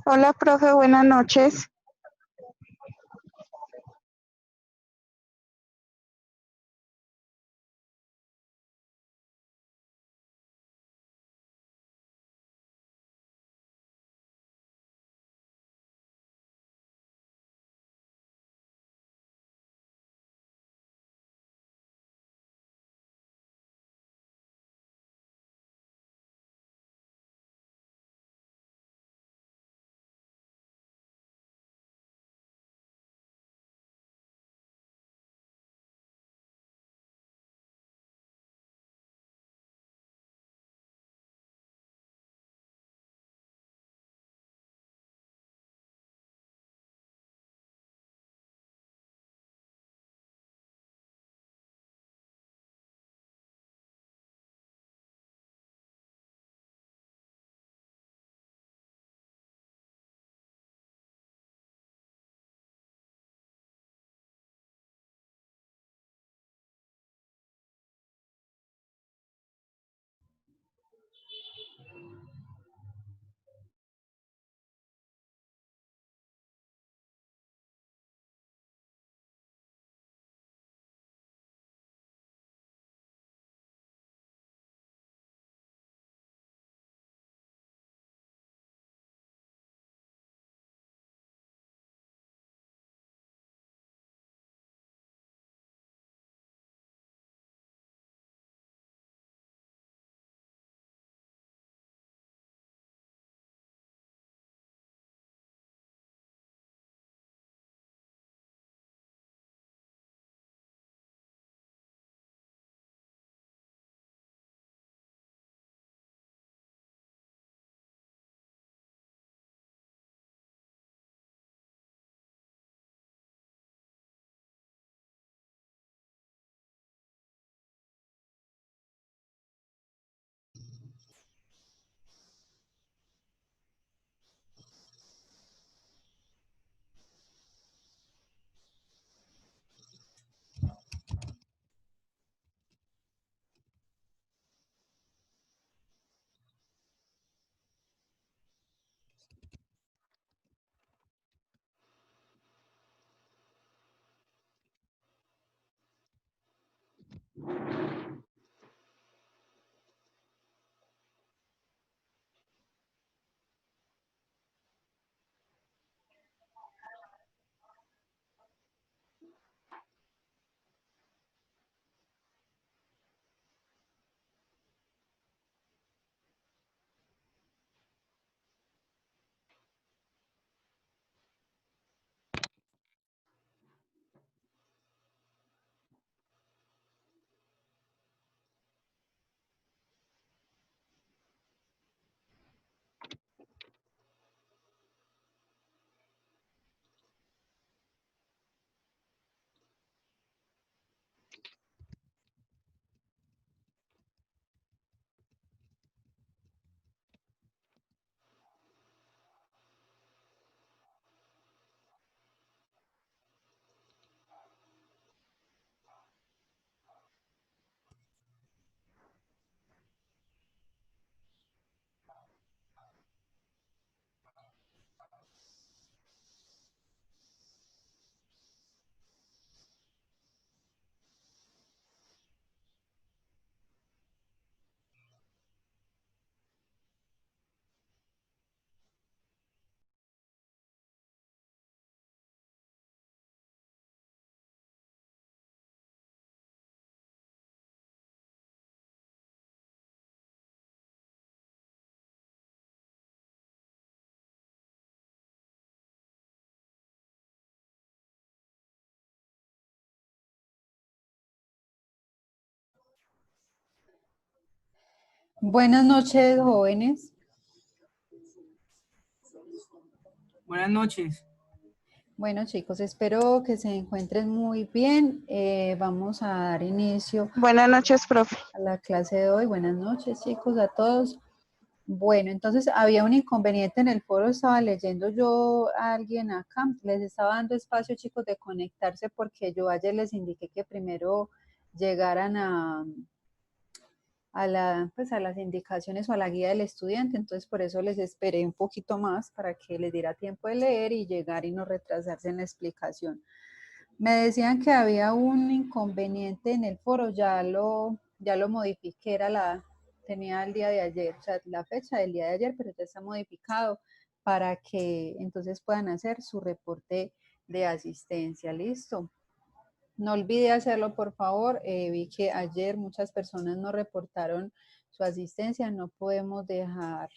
Hola, profe, buenas noches. Buenas noches, jóvenes. Buenas noches. Bueno, chicos, espero que se encuentren muy bien. Vamos a dar inicio Buenas noches, profe. a la clase de hoy. Buenas noches, chicos, a todos. Bueno, entonces había un inconveniente en el foro, estaba leyendo yo a alguien acá, les estaba dando espacio, chicos, de conectarse porque yo ayer les indiqué que primero llegaran pues a las indicaciones o a la guía del estudiante, entonces por eso les esperé un poquito más para que les diera tiempo de leer y llegar y no retrasarse en la explicación. Me decían que había un inconveniente en el foro, ya lo modifiqué, tenía el día de ayer, o sea, la fecha del día de ayer, pero ya está modificado para que entonces puedan hacer su reporte de asistencia, ¿listo? No olvide hacerlo, por favor. Vi que ayer muchas personas no reportaron su asistencia. No podemos dejar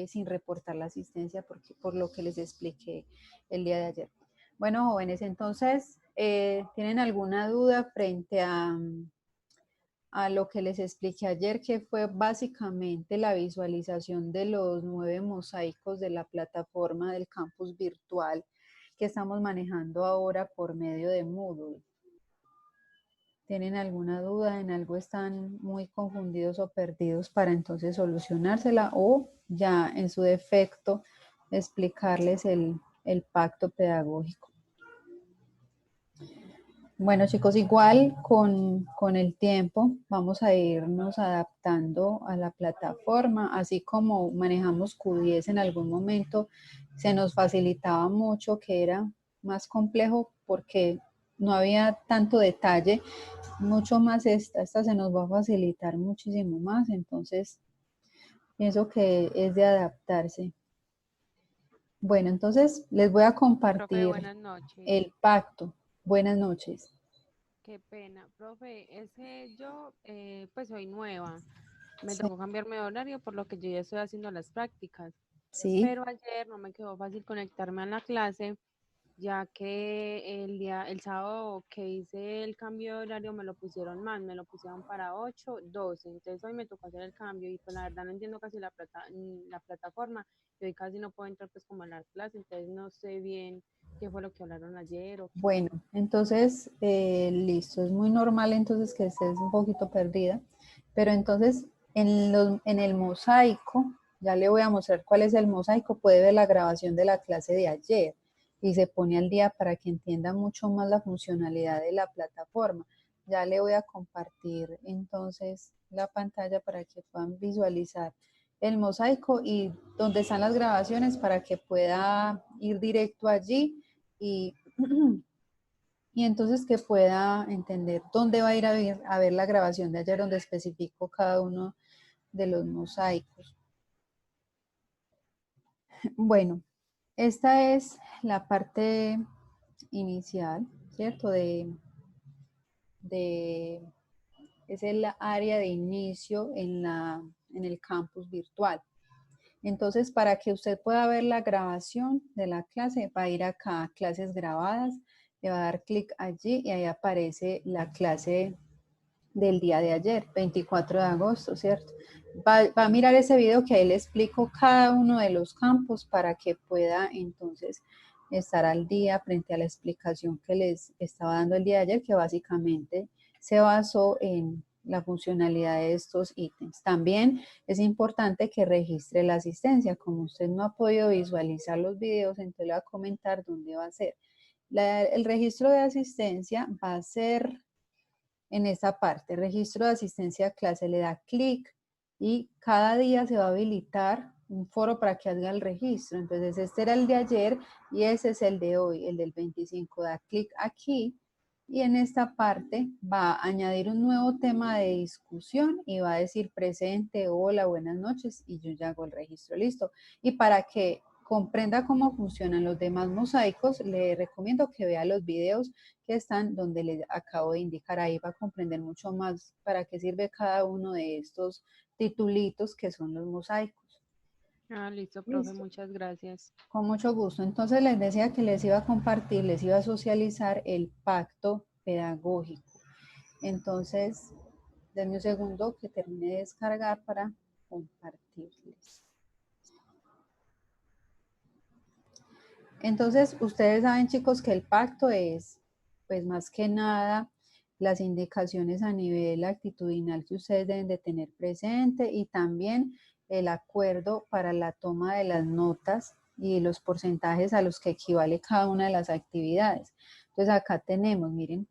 sin reportar la asistencia por lo que les expliqué el día de ayer. Bueno, jóvenes, entonces, ¿tienen alguna duda frente a lo que les expliqué ayer, que fue básicamente la visualización de los 9 mosaicos de la plataforma del campus virtual que estamos manejando ahora por medio de Moodle? ¿Tienen alguna duda? ¿En algo están muy confundidos o perdidos para entonces solucionársela o ya en su defecto explicarles el pacto pedagógico? Bueno, chicos, igual con el tiempo vamos a irnos adaptando a la plataforma, así como manejamos Q10 en algún momento, se nos facilitaba mucho, que era más complejo porque no había tanto detalle, mucho más esta se nos va a facilitar muchísimo más, entonces pienso que es de adaptarse. Bueno, entonces les voy a Profe, compartir buenas noches. el pacto. Buenas noches. Qué pena. Profe, es que yo pues soy nueva. Me Sí. tocó cambiarme de horario por lo que yo ya estoy haciendo las prácticas. Sí. Pero ayer no me quedó fácil conectarme a la clase, ya que el sábado que hice el cambio de horario me lo pusieron mal, me lo pusieron para 8:12. Entonces hoy me tocó hacer el cambio y pues la verdad no entiendo casi la plataforma y hoy casi no puedo entrar pues como a la clase, entonces no sé bien qué fue lo que hablaron ayer o qué. Bueno, entonces, listo, es muy normal entonces que estés un poquito perdida, pero entonces en el mosaico, ya le voy a mostrar cuál es el mosaico, puede ver la grabación de la clase de ayer y se pone al día para que entienda mucho más la funcionalidad de la plataforma. Ya le voy a compartir entonces la pantalla para que puedan visualizar el mosaico y donde están las grabaciones para que pueda ir directo allí y y entonces que pueda entender dónde va a ir a ver la grabación de ayer, donde especifico cada uno de los mosaicos. Bueno, esta es la parte inicial, ¿cierto? Es el área de inicio en el campus virtual. Entonces, para que usted pueda ver la grabación de la clase, va a ir acá a clases grabadas, le va a dar clic allí y ahí aparece la clase del día de ayer, 24 de agosto, ¿cierto? Va a mirar ese video que ahí le explico cada uno de los campos para que pueda entonces estar al día frente a la explicación que les estaba dando el día de ayer, que básicamente se basó en la funcionalidad de estos ítems. También es importante que registre la asistencia. Como usted no ha podido visualizar los videos, entonces le voy a comentar dónde va a ser. El registro de asistencia va a ser en esta parte, registro de asistencia a clase, le da clic y cada día se va a habilitar un foro para que haga el registro. Entonces este era el de ayer y ese es el de hoy, el del 25. Da clic aquí y en esta parte va a añadir un nuevo tema de discusión y va a decir presente, hola, buenas noches y yo ya hago el registro, listo. Y para que comprenda cómo funcionan los demás mosaicos, le recomiendo que vea los videos que están donde les acabo de indicar. Ahí va a comprender mucho más para qué sirve cada uno de estos titulitos que son los mosaicos. Ah, listo, profe, Listo. muchas gracias. Con mucho gusto. Entonces les decía que les iba a compartir, les iba a socializar el pacto pedagógico. Entonces, denme un segundo que termine de descargar para compartirles. Entonces, ustedes saben, chicos, que el pacto es, pues más que nada, las indicaciones a nivel actitudinal que ustedes deben de tener presente y también el acuerdo para la toma de las notas y los porcentajes a los que equivale cada una de las actividades. Entonces, acá tenemos, miren,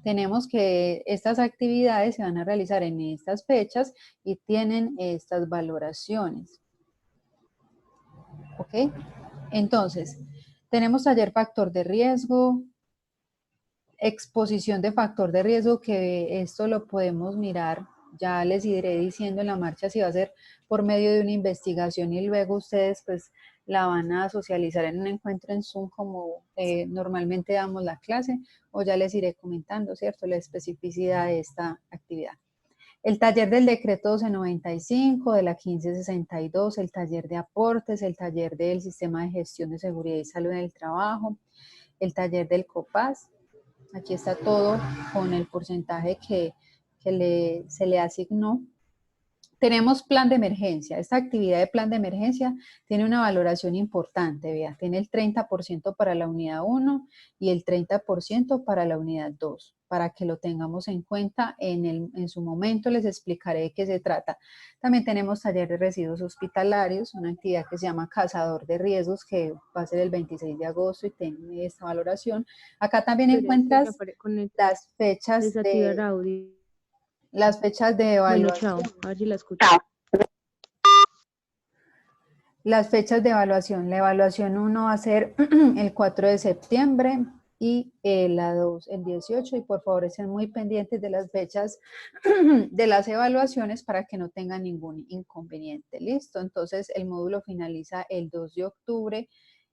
tenemos que estas actividades se van a realizar en estas fechas y tienen estas valoraciones. ¿Ok? Entonces, tenemos taller factor de riesgo, exposición de factor de riesgo, que esto lo podemos mirar, ya les iré diciendo en la marcha si va a ser por medio de una investigación y luego ustedes pues la van a socializar en un encuentro en Zoom como normalmente damos la clase, o ya les iré comentando, ¿cierto?, la especificidad de esta actividad. El taller del decreto 1295, de la 1562, el taller de aportes, el taller del sistema de gestión de seguridad y salud en el trabajo, el taller del COPAS. Aquí está todo con el porcentaje que se le asignó. Tenemos plan de emergencia. Esta actividad de plan de emergencia tiene una valoración importante, vea, tiene el 30% para la unidad 1 y el 30% para la unidad 2, para que lo tengamos en cuenta en su momento. Les explicaré de qué se trata. También tenemos taller de residuos hospitalarios, una actividad que se llama cazador de riesgos, que va a ser el 26 de agosto y tiene esta valoración. Acá también encuentras las fechas de evaluación. Bueno, chao, a ver si la escucho. Las fechas de evaluación. La evaluación 1 va a ser el 4 de septiembre y la 2 el 18. Y por favor estén muy pendientes de las fechas de las evaluaciones para que no tengan ningún inconveniente. ¿Listo? Entonces el módulo finaliza el 2 de octubre.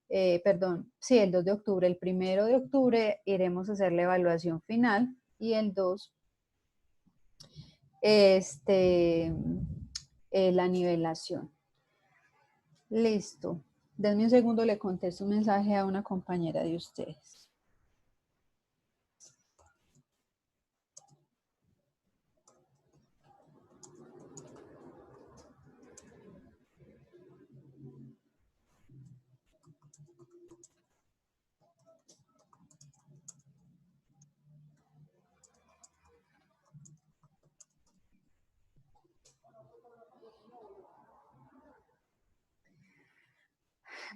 El 2 de octubre. El 1 de octubre iremos a hacer la evaluación final y el 2 la nivelación. Listo. Denme un segundo, le contesto un mensaje a una compañera de ustedes.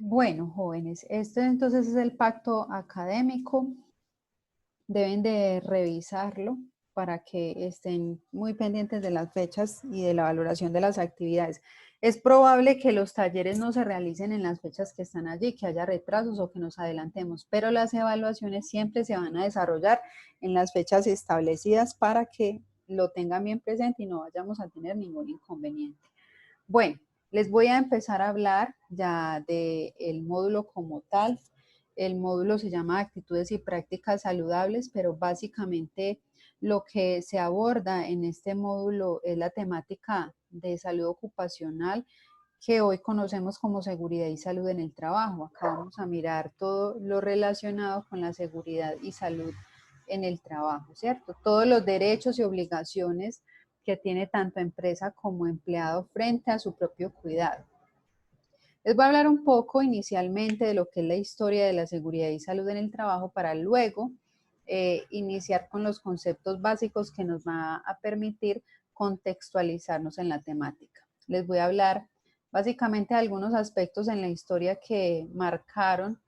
Bueno, jóvenes, este entonces es el pacto académico. Deben de revisarlo para que estén muy pendientes de las fechas y de la valoración de las actividades. Es probable que los talleres no se realicen en las fechas que están allí, que haya retrasos o que nos adelantemos, pero las evaluaciones siempre se van a desarrollar en las fechas establecidas para que lo tengan bien presente y no vayamos a tener ningún inconveniente. Bueno, les voy a empezar a hablar ya del módulo como tal. El módulo se llama Actitudes y Prácticas Saludables, pero básicamente lo que se aborda en este módulo es la temática de salud ocupacional que hoy conocemos como seguridad y salud en el trabajo. Acá vamos a mirar todo lo relacionado con la seguridad y salud en el trabajo, ¿cierto? Todos los derechos y obligaciones que tiene tanto empresa como empleado frente a su propio cuidado. Les voy a hablar un poco inicialmente de lo que es la historia de la seguridad y salud en el trabajo para luego iniciar con los conceptos básicos que nos va a permitir contextualizarnos en la temática. Les voy a hablar básicamente de algunos aspectos en la historia que marcaron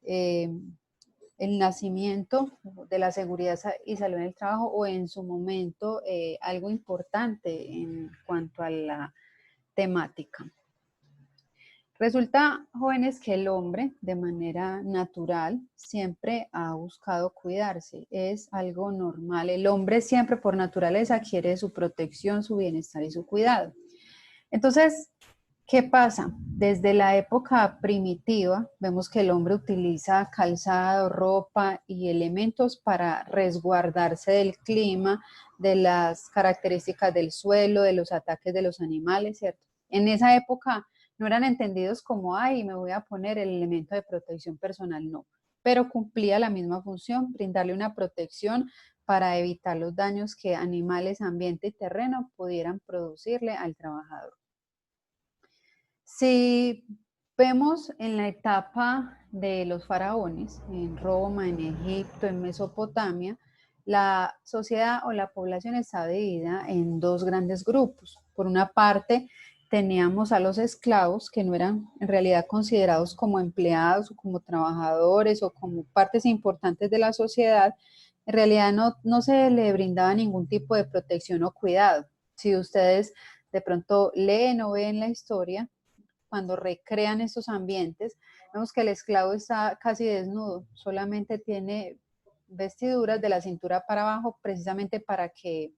el nacimiento de la seguridad y salud en el trabajo o en su momento algo importante en cuanto a la temática. Resulta, jóvenes, que el hombre de manera natural siempre ha buscado cuidarse, es algo normal. El hombre siempre por naturaleza quiere su protección, su bienestar y su cuidado. Entonces, ¿qué pasa? Desde la época primitiva vemos que el hombre utiliza calzado, ropa y elementos para resguardarse del clima, de las características del suelo, de los ataques de los animales, ¿cierto? En esa época no eran entendidos como, ay, me voy a poner el elemento de protección personal, no, pero cumplía la misma función, brindarle una protección para evitar los daños que animales, ambiente y terreno pudieran producirle al trabajador. Si vemos en la etapa de los faraones, en Roma, en Egipto, en Mesopotamia, la sociedad o la población estaba dividida en dos grandes grupos. Por una parte, teníamos a los esclavos, que no eran en realidad considerados como empleados o como trabajadores o como partes importantes de la sociedad. En realidad no se le brindaba ningún tipo de protección o cuidado. Si ustedes de pronto leen o ven la historia, cuando recrean estos ambientes, vemos que el esclavo está casi desnudo, solamente tiene vestiduras de la cintura para abajo, precisamente para que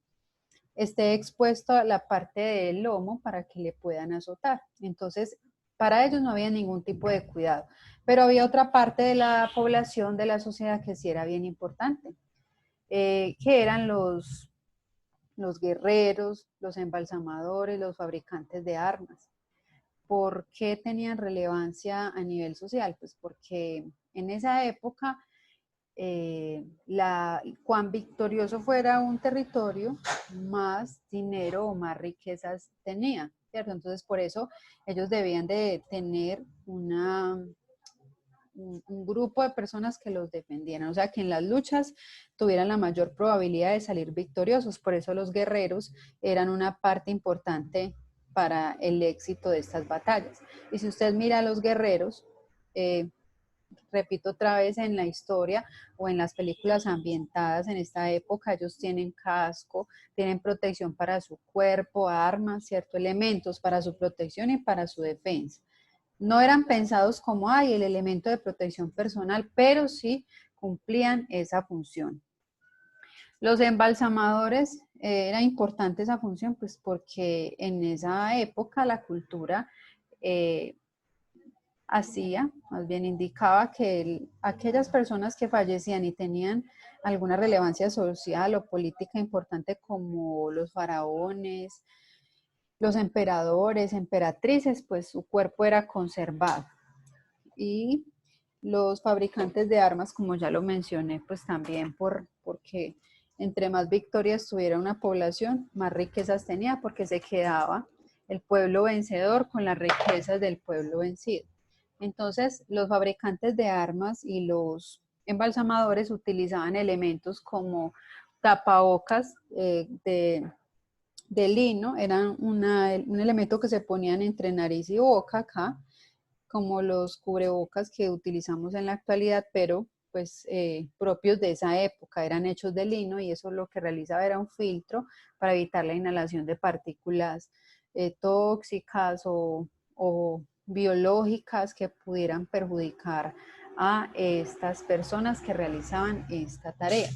esté expuesto a la parte del lomo para que le puedan azotar. Entonces, para ellos no había ningún tipo de cuidado, pero había otra parte de la población, de la sociedad, que sí era bien importante, que eran los guerreros, los embalsamadores, los fabricantes de armas. ¿Por qué tenían relevancia a nivel social? Pues porque en esa época, cuán victorioso fuera un territorio, más dinero o más riquezas tenía, ¿cierto? Entonces, por eso ellos debían de tener un grupo de personas que los defendieran, o sea, que en las luchas tuvieran la mayor probabilidad de salir victoriosos. Por eso los guerreros eran una parte importante para el éxito de estas batallas. Y si usted mira a los guerreros, repito otra vez, en la historia o en las películas ambientadas en esta época, ellos tienen casco, tienen protección para su cuerpo, armas, ciertos elementos para su protección y para su defensa. No eran pensados como, ay, el elemento de protección personal, pero sí cumplían esa función. Los embalsamadores, era importante esa función, pues porque en esa época la cultura más bien indicaba que aquellas personas que fallecían y tenían alguna relevancia social o política importante, como los faraones, los emperadores, emperatrices, pues su cuerpo era conservado. Y los fabricantes de armas, como ya lo mencioné, pues también porque entre más victorias tuviera una población, más riquezas tenía, porque se quedaba el pueblo vencedor con las riquezas del pueblo vencido. Entonces, los fabricantes de armas y los embalsamadores utilizaban elementos como tapabocas de lino, eran un elemento que se ponían entre nariz y boca acá, como los cubrebocas que utilizamos en la actualidad, pero pues propios de esa época, eran hechos de lino y eso lo que realizaba era un filtro para evitar la inhalación de partículas tóxicas o biológicas que pudieran perjudicar a estas personas que realizaban esta tarea.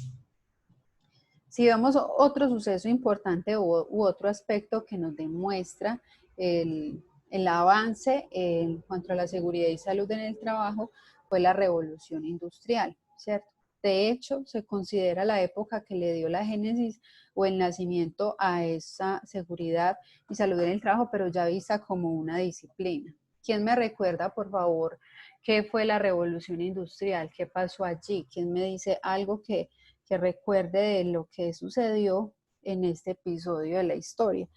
Si vemos otro suceso importante u otro aspecto que nos demuestra el avance en cuanto a la seguridad y salud en el trabajo, fue la revolución industrial, ¿cierto? De hecho, se considera la época que le dio la génesis o el nacimiento a esa seguridad y salud en el trabajo, pero ya vista como una disciplina. ¿Quién me recuerda, por favor, qué fue la revolución industrial? ¿Qué pasó allí? ¿Quién me dice algo que recuerde de lo que sucedió en este episodio de la historia?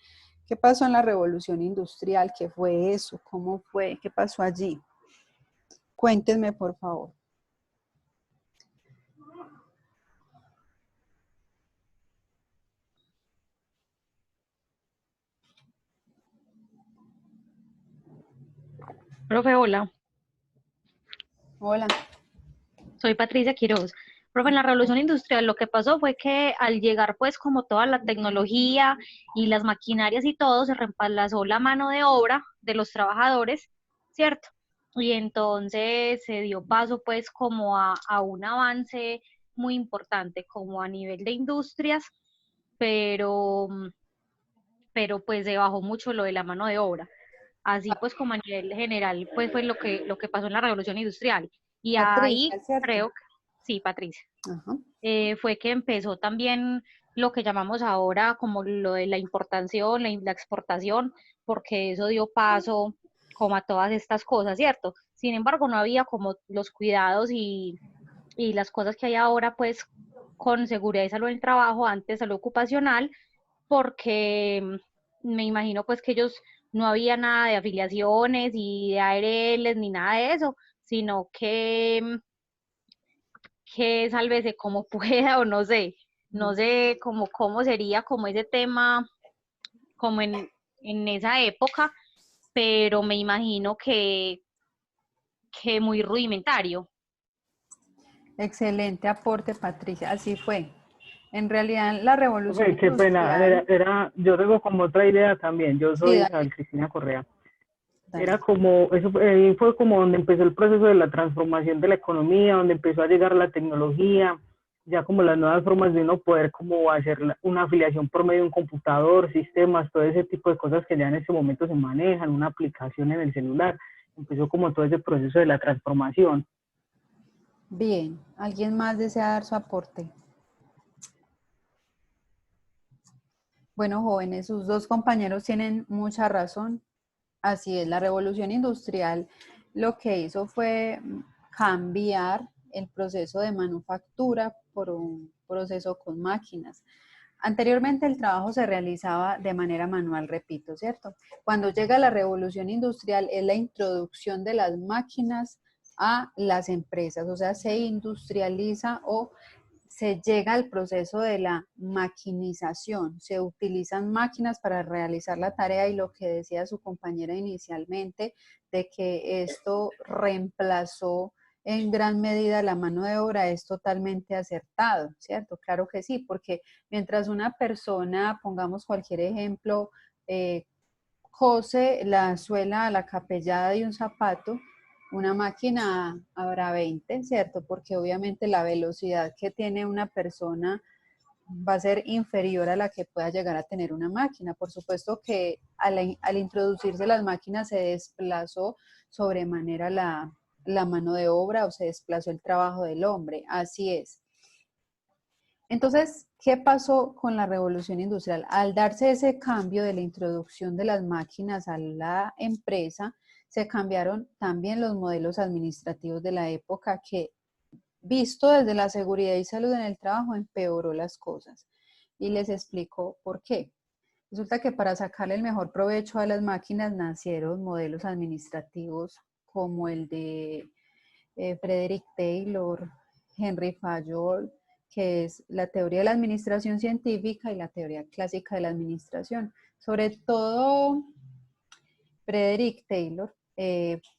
¿Qué pasó en la revolución industrial? ¿Qué fue eso? ¿Cómo fue? ¿Qué pasó allí? Cuéntenme, por favor. Profe, hola, Hola. soy Patricia Quiroz. Profe, en la revolución industrial lo que pasó fue que al llegar pues como toda la tecnología y las maquinarias y todo, se reemplazó la mano de obra de los trabajadores, ¿cierto? Y entonces se dio paso pues como a un avance muy importante como a nivel de industrias, pero, pero pues se bajó mucho lo de la mano de obra. Así pues como a nivel general, pues fue lo que pasó en la revolución industrial. Y ahí Patricia, ¿cierto? creo que, sí, Patricia, Ajá. fue que empezó también lo que llamamos ahora como lo de la importación, la exportación, porque eso dio paso como a todas estas cosas, ¿cierto? Sin embargo, no había como los cuidados y las cosas que hay ahora, pues, con seguridad y salud en el trabajo, antes salud ocupacional, porque me imagino pues que ellos no había nada de afiliaciones y de ARLs ni nada de eso, sino que sálvese como pueda o no sé cómo sería como ese tema como en esa época, pero me imagino que muy rudimentario. Excelente aporte, Patricia. Así fue. En realidad, la revolución Profe, qué pena, industrial. yo tengo como otra idea también, yo Sí, soy dale, Isabel Cristina Correa. dale. Era como, eso fue como donde empezó el proceso de la transformación de la economía, donde empezó a llegar la tecnología, ya como las nuevas formas de uno poder como hacer una afiliación por medio de un computador, sistemas, todo ese tipo de cosas que ya en este momento se manejan, una aplicación en el celular, empezó como todo ese proceso de la transformación. Bien. ¿Alguien más desea dar su aporte? Bueno, jóvenes, sus dos compañeros tienen mucha razón. Así es, la revolución industrial lo que hizo fue cambiar el proceso de manufactura por un proceso con máquinas. Anteriormente el trabajo se realizaba de manera manual, repito, ¿cierto? Cuando llega la revolución industrial es la introducción de las máquinas a las empresas, o sea, se industrializa o se llega al proceso de la maquinización, se utilizan máquinas para realizar la tarea y lo que decía su compañera inicialmente, de que esto reemplazó en gran medida la mano de obra, es totalmente acertado, ¿cierto? Claro que sí, porque mientras una persona, pongamos cualquier ejemplo, cose la suela a la capellada de un zapato, una máquina habrá 20, ¿cierto? Porque obviamente la velocidad que tiene una persona va a ser inferior a la que pueda llegar a tener una máquina. Por supuesto que al introducirse las máquinas se desplazó sobremanera la mano de obra o se desplazó el trabajo del hombre. Así es. Entonces, ¿qué pasó con la revolución industrial? Al darse ese cambio de la introducción de las máquinas a la empresa, se cambiaron también los modelos administrativos de la época que, visto desde la seguridad y salud en el trabajo, empeoró las cosas. Y les explico por qué. Resulta que para sacarle el mejor provecho a las máquinas nacieron modelos administrativos como el de Frederick Taylor, Henry Fayol, que es la teoría de la administración científica y la teoría clásica de la administración. Sobre todo, Frederick Taylor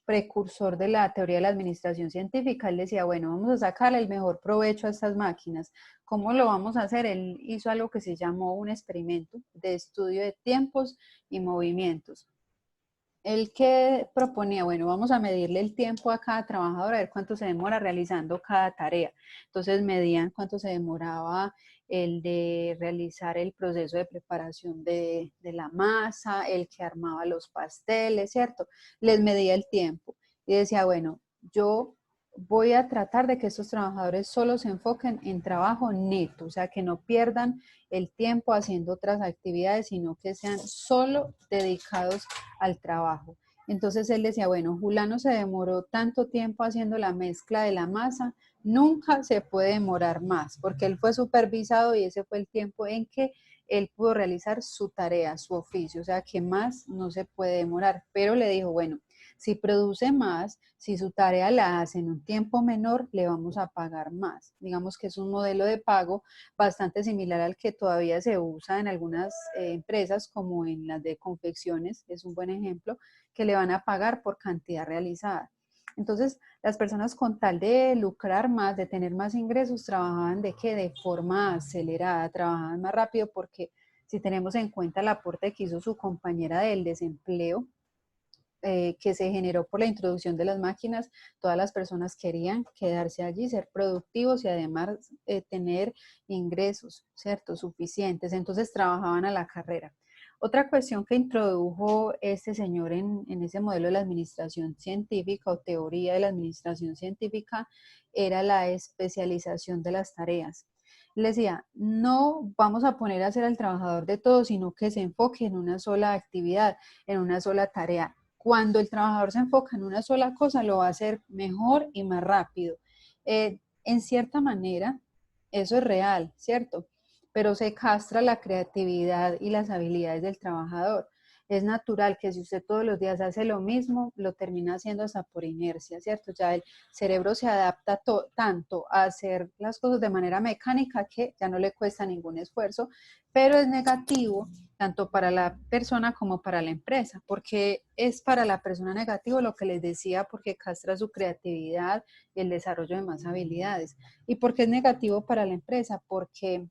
precursor de la teoría de la administración científica. Él decía, bueno, vamos a sacarle el mejor provecho a estas máquinas. ¿Cómo lo vamos a hacer? Él hizo algo que se llamó un experimento de estudio de tiempos y movimientos. Él que proponía, bueno, vamos a medirle el tiempo a cada trabajador, a ver cuánto se demora realizando cada tarea. Entonces medían cuánto se demoraba el de realizar el proceso de preparación de la masa, el que armaba los pasteles, ¿cierto? Les medía el tiempo y decía, bueno, yo voy a tratar de que estos trabajadores solo se enfoquen en trabajo neto, o sea, que no pierdan el tiempo haciendo otras actividades, sino que sean solo dedicados al trabajo. Entonces él decía, bueno, Julano se demoró tanto tiempo haciendo la mezcla de la masa, nunca se puede demorar más, porque él fue supervisado y ese fue el tiempo en que él pudo realizar su tarea, su oficio, o sea que más no se puede demorar. Pero le dijo, bueno, si produce más, si su tarea la hace en un tiempo menor, le vamos a pagar más. Digamos que es un modelo de pago bastante similar al que todavía se usa en algunas empresas, como en las de confecciones, es un buen ejemplo, que le van a pagar por cantidad realizada. Entonces, las personas con tal de lucrar más, de tener más ingresos, trabajaban de qué? De forma acelerada, trabajaban más rápido porque si tenemos en cuenta el aporte que hizo su compañera del desempleo, que se generó por la introducción de las máquinas, todas las personas querían quedarse allí, ser productivos y además tener ingresos, ¿cierto? Suficientes. Entonces trabajaban a la carrera. Otra cuestión que introdujo este señor en ese modelo de la administración científica o teoría de la administración científica era la especialización de las tareas. Le decía, no vamos a poner a hacer al trabajador de todo, sino que se enfoque en una sola actividad, en una sola tarea. Cuando el trabajador se enfoca en una sola cosa, lo va a hacer mejor y más rápido. En cierta manera, eso es real, ¿cierto? Pero se castra la creatividad y las habilidades del trabajador. Es natural que si usted todos los días hace lo mismo, lo termina haciendo hasta por inercia, ¿cierto? Ya el cerebro se adapta tanto a hacer las cosas de manera mecánica que ya no le cuesta ningún esfuerzo, pero es negativo tanto para la persona como para la empresa, porque es para la persona negativo lo que les decía, porque castra su creatividad y el desarrollo de más habilidades. ¿Y por qué es negativo para la empresa? Porque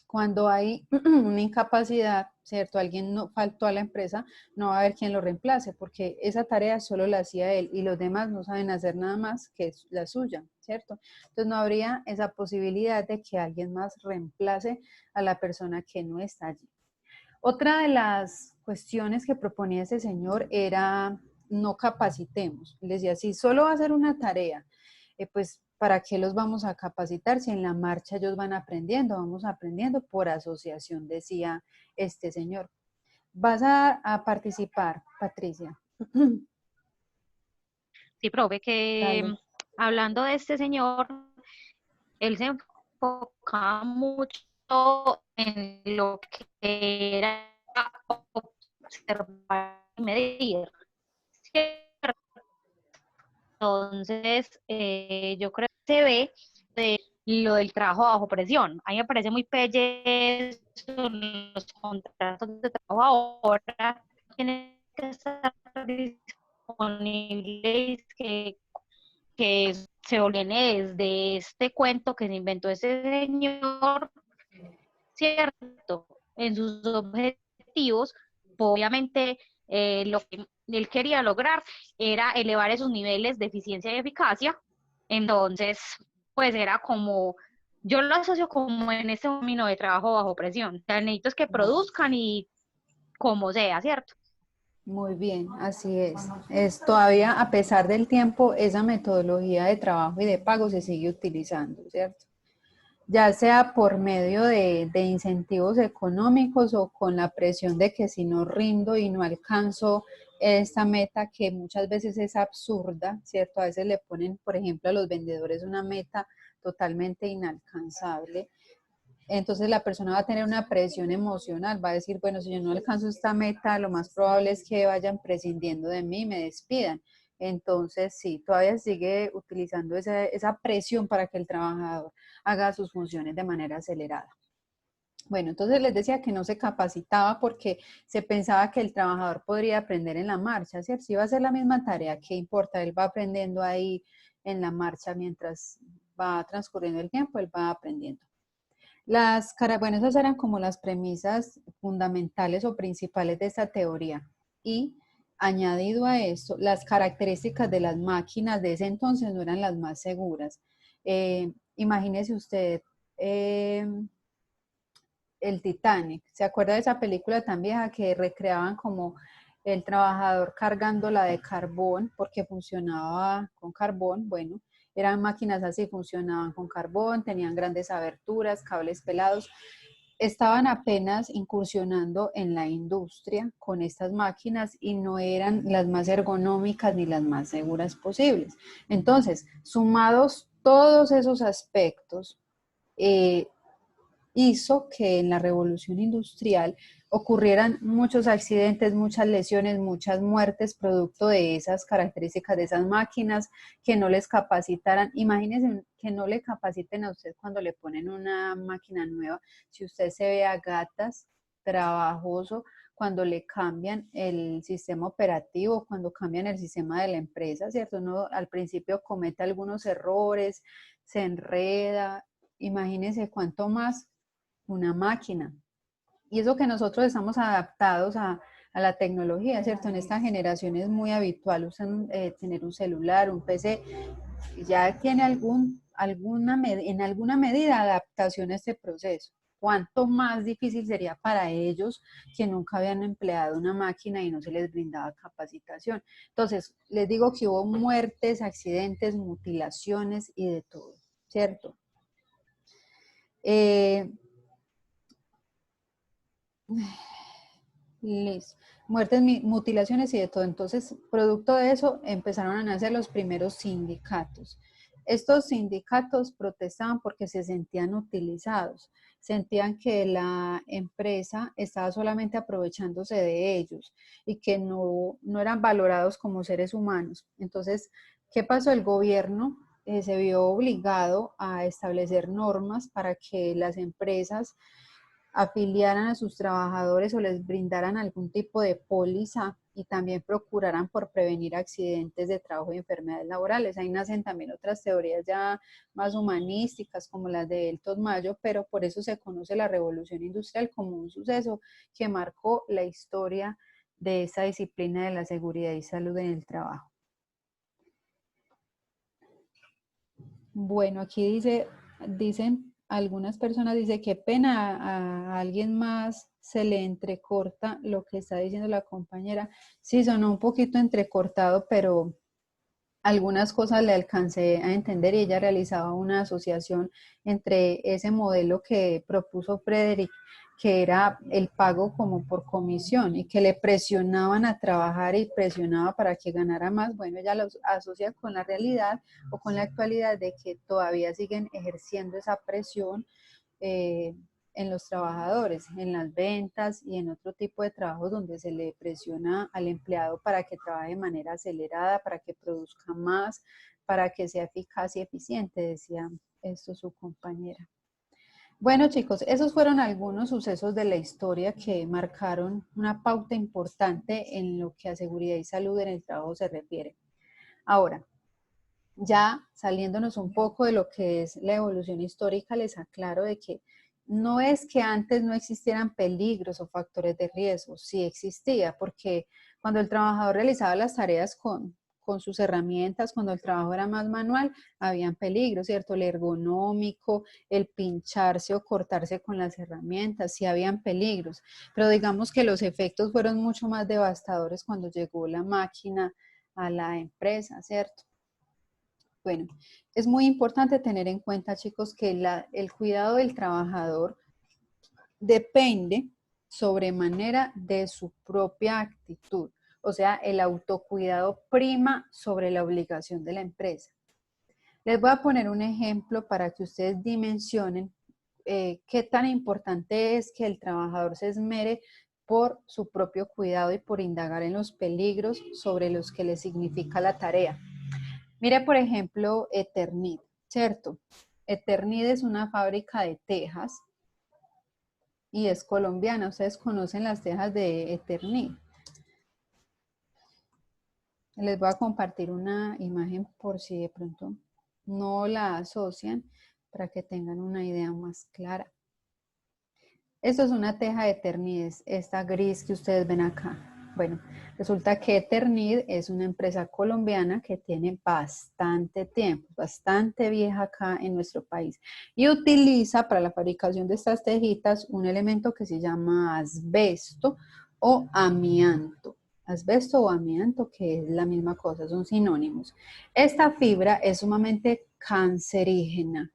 cuando hay una incapacidad, ¿cierto? Alguien no faltó a la empresa, no va a haber quien lo reemplace, porque esa tarea solo la hacía él y los demás no saben hacer nada más que la suya, ¿cierto? Entonces no habría esa posibilidad de que alguien más reemplace a la persona que no está allí. Otra de las cuestiones que proponía ese señor era no capacitemos. Le decía, si solo va a hacer una tarea, pues ¿para qué los vamos a capacitar si en la marcha ellos van aprendiendo? Vamos aprendiendo por asociación, decía este señor. ¿Vas a participar, Patricia? Sí, profe, que Dale. hablando de este señor, él se enfocaba mucho en lo que era observar y medir, ¿cierto? Entonces, yo creo que se ve de lo del trabajo bajo presión. A mí me parece muy pelle eso, los contratos de trabajo ahora tienen que estar disponibles, que se viene desde este cuento que se inventó ese señor, ¿cierto? En sus objetivos, obviamente lo que él quería lograr era elevar esos niveles de eficiencia y eficacia. Entonces, pues era como, yo lo asocio como en ese camino de trabajo bajo presión. O sea, necesito es que produzcan y como sea, ¿cierto? Muy bien, así es. Es todavía, a pesar del tiempo, esa metodología de trabajo y de pago se sigue utilizando, ¿cierto? Ya sea por medio de incentivos económicos o con la presión de que si no rindo y no alcanzo esta meta que muchas veces es absurda, ¿cierto? A veces le ponen, por ejemplo, a los vendedores una meta totalmente inalcanzable. Entonces la persona va a tener una presión emocional, va a decir, bueno, si yo no alcanzo esta meta, lo más probable es que vayan prescindiendo de mí y me despidan. Entonces, sí, todavía sigue utilizando esa presión para que el trabajador haga sus funciones de manera acelerada. Bueno, entonces les decía que no se capacitaba porque se pensaba que el trabajador podría aprender en la marcha, ¿cierto? Si va a hacer la misma tarea, ¿qué importa? Él va aprendiendo ahí en la marcha mientras va transcurriendo el tiempo, él va aprendiendo. Bueno, esas eran como las premisas fundamentales o principales de esta teoría. Y añadido a esto, las características de las máquinas de ese entonces no eran las más seguras. Imagínese usted el Titanic. ¿Se acuerda de esa película tan vieja que recreaban como el trabajador cargándola de carbón porque funcionaba con carbón? Bueno, eran máquinas así, funcionaban con carbón, tenían grandes aberturas, cables pelados. Estaban apenas incursionando en la industria con estas máquinas y no eran las más ergonómicas ni las más seguras posibles. Entonces, sumados todos esos aspectos, hizo que en la revolución industrial ocurrieran muchos accidentes, muchas lesiones, muchas muertes producto de esas características de esas máquinas que no les capacitaran. Imagínense que no le capaciten a usted cuando le ponen una máquina nueva. Si usted se ve a gatas, trabajoso, cuando le cambian el sistema operativo, cuando cambian el sistema de la empresa, ¿cierto? Uno al principio comete algunos errores, se enreda. Imagínense cuánto más una máquina. Y eso que nosotros estamos adaptados a la tecnología, ¿cierto? En esta generación es muy habitual tener un celular, un PC, ya tiene en alguna medida adaptación a este proceso. ¿Cuánto más difícil sería para ellos que nunca habían empleado una máquina y no se les brindaba capacitación? Entonces, les digo que hubo muertes, accidentes, mutilaciones y de todo, ¿cierto? Listo. Muertes, mutilaciones y de todo. Entonces, producto de eso, empezaron a nacer los primeros sindicatos. Estos sindicatos protestaban porque se sentían utilizados, sentían que la empresa estaba solamente aprovechándose de ellos y que no eran valorados como seres humanos. Entonces, ¿qué pasó? El gobierno se vio obligado a establecer normas para que las empresas afiliaran a sus trabajadores o les brindaran algún tipo de póliza y también procuraran por prevenir accidentes de trabajo y enfermedades laborales. Ahí nacen también otras teorías ya más humanísticas como las de Elton Mayo, pero por eso se conoce la revolución industrial como un suceso que marcó la historia de esa disciplina de la seguridad y salud en el trabajo. Bueno, aquí dicen algunas personas, dice qué pena a alguien más se le entrecorta lo que está diciendo la compañera. Sí, sonó un poquito entrecortado, pero algunas cosas le alcancé a entender y ella realizaba una asociación entre ese modelo que propuso Frederick, que era el pago como por comisión y que le presionaban a trabajar y presionaba para que ganara más. Bueno, ella los asocia con la realidad o con la actualidad de que todavía siguen ejerciendo esa presión en los trabajadores, en las ventas y en otro tipo de trabajos donde se le presiona al empleado para que trabaje de manera acelerada, para que produzca más, para que sea eficaz y eficiente, decía esto su compañera. Bueno, chicos, esos fueron algunos sucesos de la historia que marcaron una pauta importante en lo que a seguridad y salud en el trabajo se refiere. Ahora, ya saliéndonos un poco de lo que es la evolución histórica, les aclaro de que no es que antes no existieran peligros o factores de riesgo, sí existía, porque cuando el trabajador realizaba las tareas con sus herramientas, cuando el trabajo era más manual, habían peligros, ¿cierto? El ergonómico, el pincharse o cortarse con las herramientas, sí habían peligros, pero digamos que los efectos fueron mucho más devastadores cuando llegó la máquina a la empresa, ¿cierto? Bueno, es muy importante tener en cuenta, chicos, que el cuidado del trabajador depende sobremanera de su propia actitud. O sea, el autocuidado prima sobre la obligación de la empresa. Les voy a poner un ejemplo para que ustedes dimensionen qué tan importante es que el trabajador se esmere por su propio cuidado y por indagar en los peligros sobre los que le significa la tarea. Mire, por ejemplo, Eternit, ¿cierto? Eternit es una fábrica de tejas y es colombiana. Ustedes conocen las tejas de Eternit. Les voy a compartir una imagen por si de pronto no la asocian, para que tengan una idea más clara. Esto es una teja de Eternit, esta gris que ustedes ven acá. Bueno, resulta que Eternit es una empresa colombiana que tiene bastante tiempo, bastante vieja acá en nuestro país, y utiliza para la fabricación de estas tejitas un elemento que se llama asbesto o amianto. Asbesto o amianto, que es la misma cosa, son sinónimos. Esta fibra es sumamente cancerígena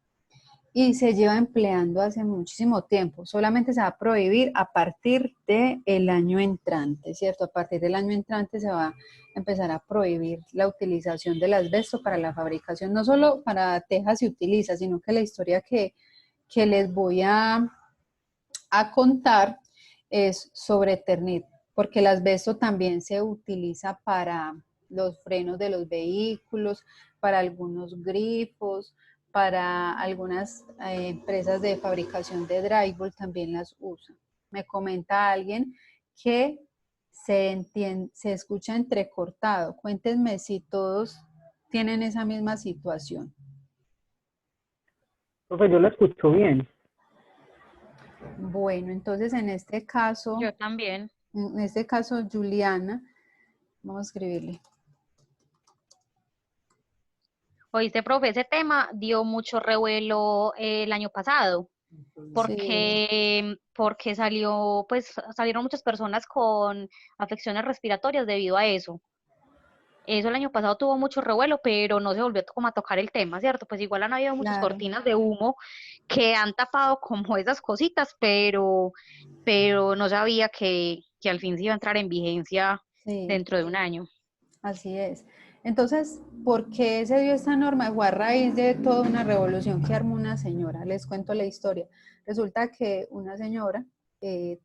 y se lleva empleando hace muchísimo tiempo. Solamente se va a prohibir a partir del año entrante, ¿cierto? A partir del año entrante se va a empezar a prohibir la utilización del asbesto para la fabricación. No solo para tejas se utiliza, sino que la historia que les voy a contar es sobre Eternit, porque el asbesto también se utiliza para los frenos de los vehículos, para algunos grifos, para algunas empresas de fabricación de drywall también las usan. Me comenta alguien que se escucha entrecortado. Cuéntenme si todos tienen esa misma situación. Profe, yo la escucho bien. Bueno, entonces en este caso... Yo también. En este caso, Juliana, vamos a escribirle. Oíste, profe, ese tema dio mucho revuelo el año pasado, porque salieron muchas personas con afecciones respiratorias debido a eso. Eso el año pasado tuvo mucho revuelo, pero no se volvió como a tocar el tema, ¿cierto? Pues igual han habido muchas Claro. cortinas de humo que han tapado como esas cositas, pero no sabía que al fin se iba a entrar en vigencia dentro de un año. Así es. Entonces, ¿por qué se dio esta norma? Fue a raíz de toda una revolución que armó una señora. Les cuento la historia. Resulta que una señora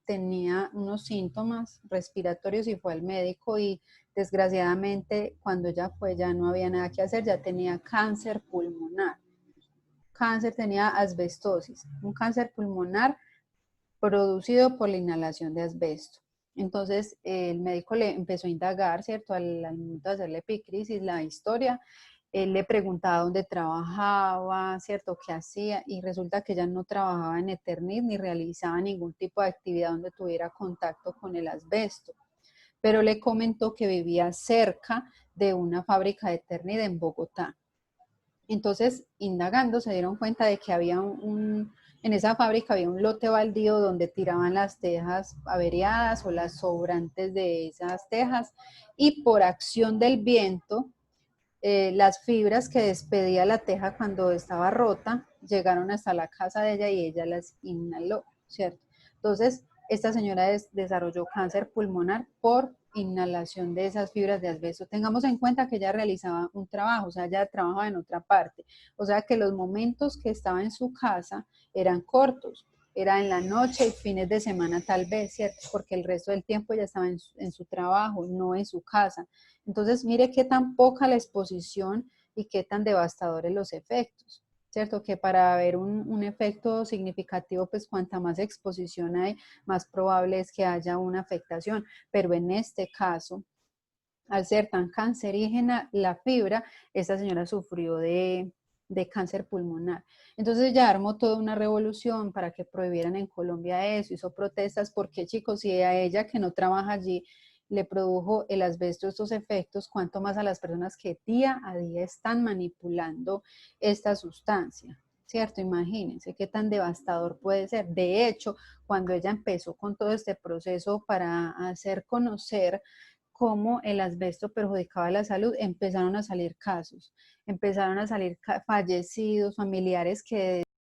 tenía unos síntomas respiratorios y fue al médico y desgraciadamente cuando ella fue ya no había nada que hacer, ya tenía cáncer pulmonar. Cáncer, tenía asbestosis, un cáncer pulmonar producido por la inhalación de asbesto. Entonces el médico le empezó a indagar, ¿cierto? Al momento de hacerle epicrisis, la historia, él le preguntaba dónde trabajaba, ¿cierto? ¿Qué hacía? Y resulta que ella no trabajaba en Eternit ni realizaba ningún tipo de actividad donde tuviera contacto con el asbesto. Pero le comentó que vivía cerca de una fábrica de Eternit en Bogotá. Entonces, indagando, se dieron cuenta de que había en esa fábrica había un lote baldío donde tiraban las tejas averiadas o las sobrantes de esas tejas, y por acción del viento, las fibras que despedía la teja cuando estaba rota llegaron hasta la casa de ella y ella las inhaló, ¿cierto? Entonces, esta señora desarrolló cáncer pulmonar por inhalación de esas fibras de asbesto. Tengamos en cuenta que ella realizaba un trabajo, o sea, ella trabajaba en otra parte, o sea que los momentos que estaba en su casa eran cortos, era en la noche y fines de semana tal vez, ¿cierto? Porque el resto del tiempo ella estaba en su trabajo, no en su casa. Entonces, mire qué tan poca la exposición y qué tan devastadores los efectos, ¿cierto? Que para ver un efecto significativo, pues cuanta más exposición hay, más probable es que haya una afectación. Pero en este caso, al ser tan cancerígena la fibra, esta señora sufrió de cáncer pulmonar. Entonces ya armó toda una revolución para que prohibieran en Colombia eso, hizo protestas, porque chicos, si a ella que no trabaja allí le produjo el asbesto estos efectos, cuánto más a las personas que día a día están manipulando esta sustancia, ¿cierto? Imagínense qué tan devastador puede ser. De hecho, cuando ella empezó con todo este proceso para hacer conocer cómo el asbesto perjudicaba la salud, empezaron a salir casos, empezaron a salir fallecidos, familiares que